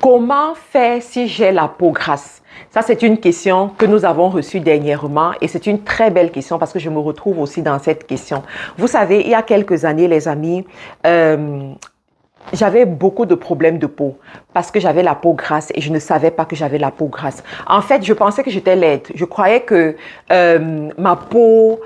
Comment faire si j'ai la peau grasse? Ça, c'est une question que nous avons reçue dernièrement et c'est une très belle question parce que je me retrouve aussi dans cette question. Vous savez, il y a quelques années, les amis, j'avais beaucoup de problèmes de peau parce que j'avais la peau grasse et je ne savais pas que j'avais la peau grasse. En fait, je pensais que j'étais laide. Je croyais que la peau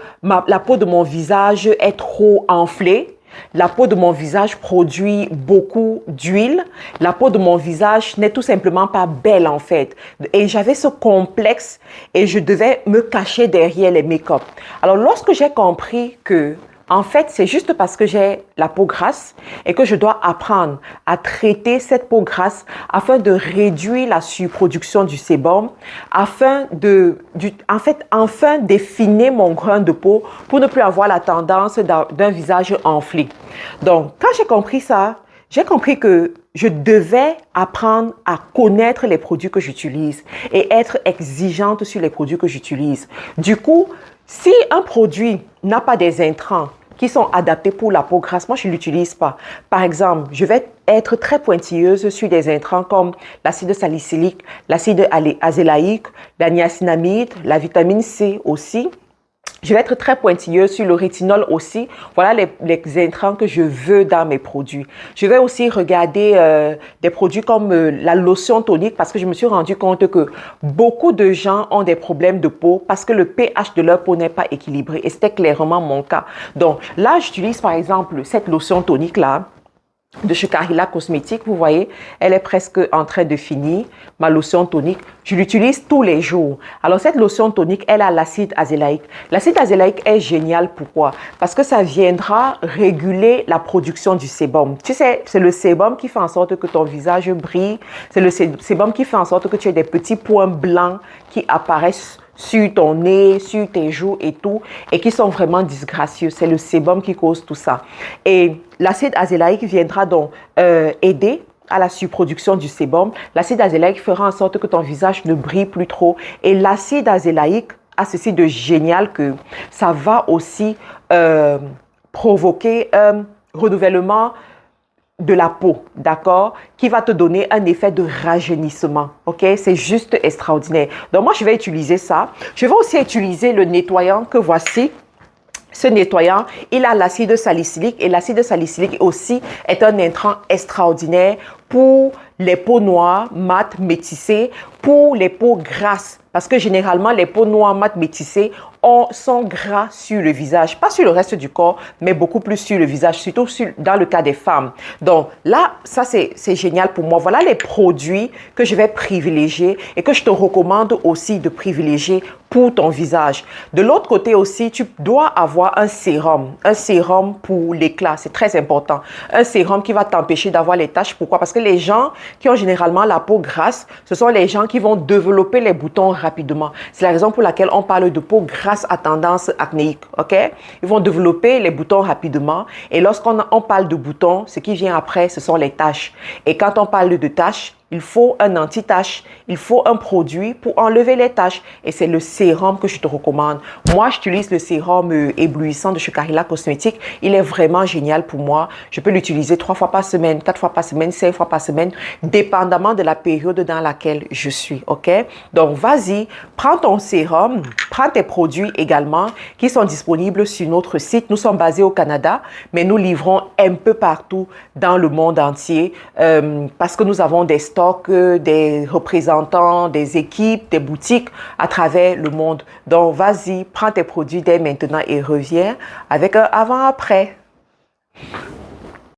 de mon visage est trop enflée. La peau de mon visage produit beaucoup d'huile. La peau de mon visage n'est tout simplement pas belle en fait. Et j'avais ce complexe et je devais me cacher derrière les make-up. Alors lorsque j'ai compris que en fait, c'est juste parce que j'ai la peau grasse et que je dois apprendre à traiter cette peau grasse afin de réduire la surproduction du sébum, afin d'affiner mon grain de peau pour ne plus avoir la tendance d'un visage enflé. Donc, quand j'ai compris ça, j'ai compris que je devais apprendre à connaître les produits que j'utilise et être exigeante sur les produits que j'utilise. Du coup, si un produit n'a pas des intrants qui sont adaptés pour la peau grasse, moi je ne l'utilise pas. Par exemple, je vais être très pointilleuse sur des intrants comme l'acide salicylique, l'acide azélaïque, la niacinamide, la vitamine C aussi. Je vais être très pointilleuse sur le rétinol aussi. Voilà les intrants que je veux dans mes produits. Je vais aussi regarder des produits comme la lotion tonique parce que je me suis rendu compte que beaucoup de gens ont des problèmes de peau parce que le pH de leur peau n'est pas équilibré et c'était clairement mon cas. Donc là, j'utilise par exemple cette lotion tonique-là de chez Carilla Cosmétiques, vous voyez, elle est presque en train de finir, ma lotion tonique. Je l'utilise tous les jours. Alors, cette lotion tonique, elle a l'acide azélaïque. L'acide azélaïque est génial. Pourquoi? Parce que ça viendra réguler la production du sébum. Tu sais, c'est le sébum qui fait en sorte que ton visage brille. C'est le sébum qui fait en sorte que tu aies des petits points blancs qui apparaissent sur ton nez, sur tes joues et tout, et qui sont vraiment disgracieux. C'est le sébum qui cause tout ça. Et l'acide azélaïque viendra donc aider à la surproduction du sébum. L'acide azélaïque fera en sorte que ton visage ne brille plus trop. Et l'acide azélaïque a ceci de génial que ça va aussi provoquer un renouvellement de la peau, d'accord, qui va te donner un effet de rajeunissement, ok? C'est juste extraordinaire. Donc, moi, je vais utiliser ça. Je vais aussi utiliser le nettoyant que voici. Ce nettoyant, il a l'acide salicylique et l'acide salicylique aussi est un intrant extraordinaire pour les peaux noires, mates, métissées, pour les peaux grasses. Parce que généralement, les peaux noires, mates, métissées sont gras sur le visage. Pas sur le reste du corps, mais beaucoup plus sur le visage, surtout dans le cas des femmes. Donc là, ça c'est génial pour moi. Voilà les produits que je vais privilégier et que je te recommande aussi de privilégier pour ton visage. De l'autre côté aussi, tu dois avoir un sérum pour l'éclat, c'est très important. Un sérum qui va t'empêcher d'avoir les taches. Pourquoi? Parce que les gens qui ont généralement la peau grasse, ce sont les gens qui vont développer les boutons rapidement. C'est la raison pour laquelle on parle de peau grasse à tendance acnéique, ok? Ils vont développer les boutons rapidement et lorsqu'on parle de boutons, ce qui vient après, ce sont les taches. Et quand on parle de taches, il faut un anti-tache, il faut un produit pour enlever les taches et c'est le sérum que je te recommande. Moi, j'utilise le sérum éblouissant de chez Carilla Cosmétiques. Il est vraiment génial pour moi. Je peux l'utiliser 3 fois par semaine, 4 fois par semaine, 5 fois par semaine, dépendamment de la période dans laquelle je suis, ok? Donc, vas-y, prends ton sérum, prends tes produits également qui sont disponibles sur notre site. Nous sommes basés au Canada, mais nous livrons un peu partout dans le monde entier parce que nous avons des stocks, des représentants, des équipes, des boutiques à travers le monde. Donc, vas-y, prends tes produits dès maintenant et reviens avec un avant-après.